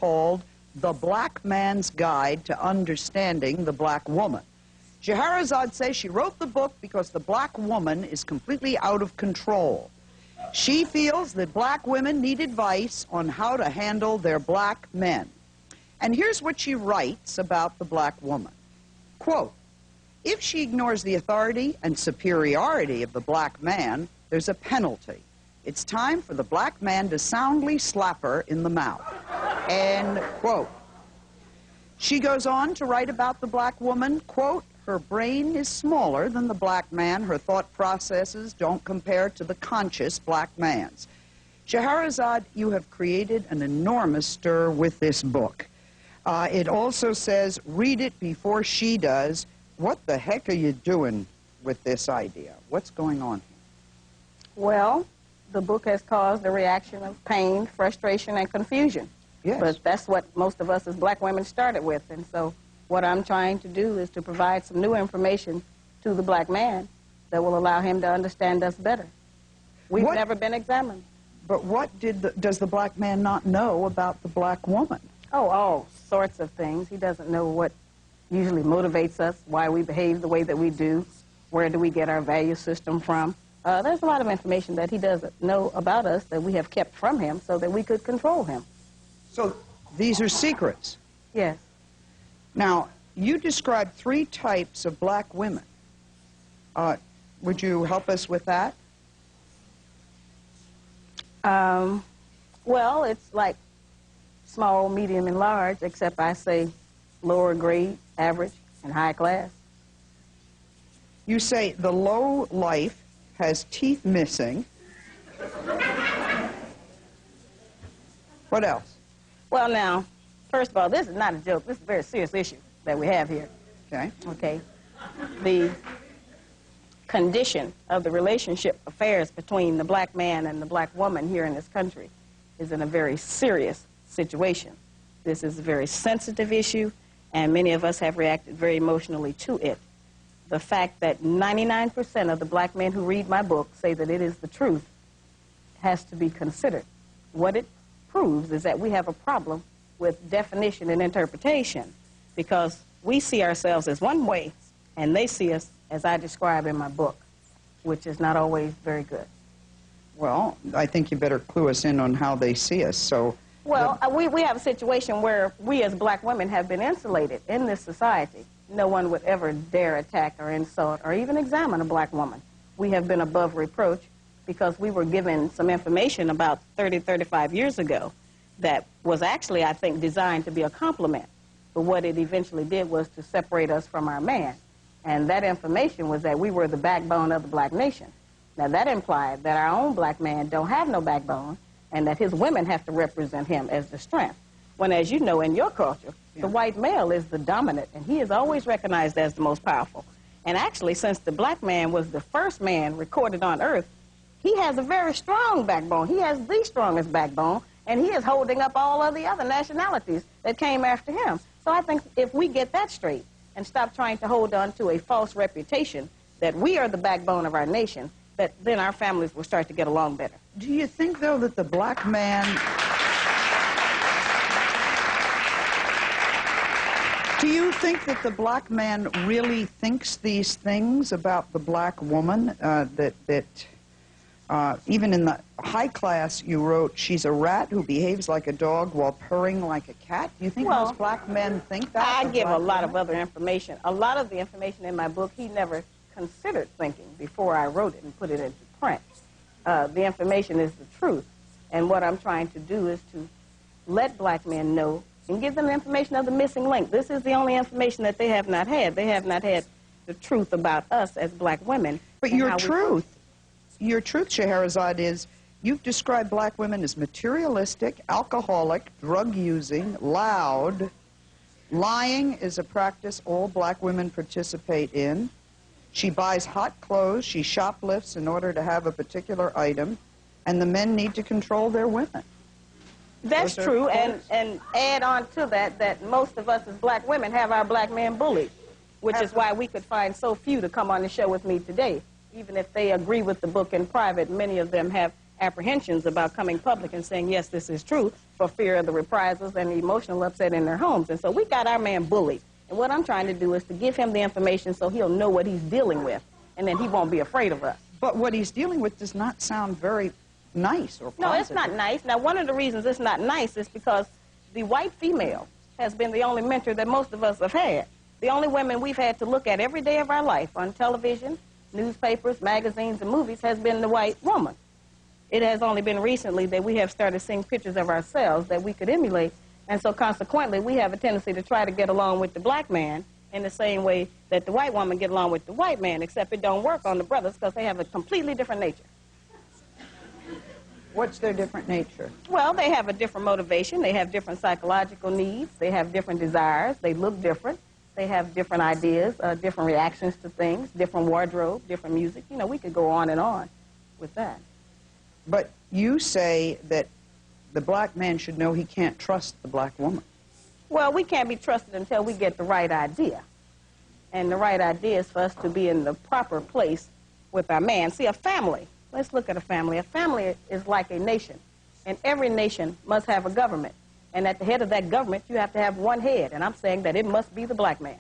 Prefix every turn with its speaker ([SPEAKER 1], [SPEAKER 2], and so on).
[SPEAKER 1] called The Black Man's Guide to Understanding the Black Woman. Shahrazad says she wrote the book because the black woman is completely out of control. She feels that black women need advice on how to handle their black men. And here's what she writes about the black woman. Quote, if she ignores the authority and superiority of the black man, there's a penalty. It's time for the black man to soundly slap her in the mouth. End quote. She goes on to write about the black woman, quote, her brain is smaller than the black man. Her thought processes don't compare to the conscious black man's. Shahrazad, you have created an enormous stir with this book. It also says, read it before she does. What the heck are you doing with this idea? What's going on here?
[SPEAKER 2] Well, the book has caused a reaction of pain, frustration, and confusion.
[SPEAKER 1] Yes.
[SPEAKER 2] But that's what most of us as black women started with. And so what I'm trying to do is to provide some new information to the black man that will allow him to understand us better. We've never been examined.
[SPEAKER 1] But what does the black man not know about the black woman?
[SPEAKER 2] Oh, all sorts of things. He doesn't know what usually motivates us, why we behave the way that we do, where do we get our value system from. There's a lot of information that he doesn't know about us that we have kept from him so that we could control him.
[SPEAKER 1] So these are secrets?
[SPEAKER 2] Yes.
[SPEAKER 1] Now, you described 3 types of black women. Would you help us with that?
[SPEAKER 2] Well, it's like small, medium, and large, except I say lower grade, average, and high class.
[SPEAKER 1] You say the low life has teeth missing. What else?
[SPEAKER 2] Well, now, first of all, this is not a joke. This is a very serious issue that we have here.
[SPEAKER 1] Okay.
[SPEAKER 2] Okay. The condition of the relationship affairs between the black man and the black woman here in this country is in a very serious situation. This is a very sensitive issue, and many of us have reacted very emotionally to it. The fact that 99% of the black men who read my book say that it is the truth has to be considered. What it proves is that we have a problem with definition and interpretation, because we see ourselves as one way, and they see us as I describe in my book, which is not always very good.
[SPEAKER 1] Well, I think you better clue us in on how they see us. So,
[SPEAKER 2] well, we have a situation where we as black women have been insulated in this society. No one would ever dare attack or insult or even examine a black woman. We have been above reproach because we were given some information about 30, 35 years ago that was actually, I think, designed to be a compliment. But what it eventually did was to separate us from our man. And that information was that we were the backbone of the black nation. Now, that implied that our own black man don't have no backbone and that his women have to represent him as the strength. When, as you know, in your culture, the white male is the dominant, and he is always recognized as the most powerful. And actually, since the black man was the first man recorded on earth, he has a very strong backbone. He has the strongest backbone, and he is holding up all of the other nationalities that came after him. So I think if we get that straight and stop trying to hold on to a false reputation that we are the backbone of our nation, that then our families will start to get along better.
[SPEAKER 1] do you think, though, that the black man... Do you think that the black man really thinks these things about the black woman? Even in the high class, you wrote, she's a rat who behaves like a dog while purring like a cat. Do you think most black men think that?
[SPEAKER 2] I give a lot of other information. A lot of the information in my book, he never considered thinking before I wrote it and put it into print. The information is the truth. And what I'm trying to do is to let black men know and give them the information of the missing link. This is the only information that they have not had. They have not had the truth about us as black women.
[SPEAKER 1] But your truth, Shahrazad, is you've described black women as materialistic, alcoholic, drug-using, loud. Lying is a practice all black women participate in. She buys hot clothes. She shoplifts in order to have a particular item. And the men need to control their women.
[SPEAKER 2] That's true, and add on to that, that most of us as black women have our black men bullied, which is why we could find so few to come on the show with me today. Even if they agree with the book in private, many of them have apprehensions about coming public and saying, yes, this is true, for fear of the reprisals and the emotional upset in their homes. And so we got our man bullied. And what I'm trying to do is to give him the information so he'll know what he's dealing with, and then he won't be afraid of us.
[SPEAKER 1] But what he's dealing with does not sound very nice or positive.
[SPEAKER 2] No, it's not nice. Now, one of the reasons it's not nice is because the white female has been the only mentor that most of us have had. The only women we've had to look at every day of our life on television, newspapers, magazines, and movies has been the white woman. It has only been recently that we have started seeing pictures of ourselves that we could emulate, and so consequently we have a tendency to try to get along with the black man in the same way that the white woman get along with the white man, except it don't work on the brothers because they have a completely different nature.
[SPEAKER 1] What's their different nature?
[SPEAKER 2] Well, they have a different motivation, they have different psychological needs, they have different desires, they look different, they have different ideas, different reactions to things, different wardrobe, different music. You know, we could go on and on with that.
[SPEAKER 1] But you say that the black man should know he can't trust the black woman.
[SPEAKER 2] Well, we can't be trusted until we get the right idea. And the right idea is for us to be in the proper place with our man. See, a family, let's look at a family. A family is like a nation, and every nation must have a government. And at the head of that government, you have to have one head, and I'm saying that it must be the black man.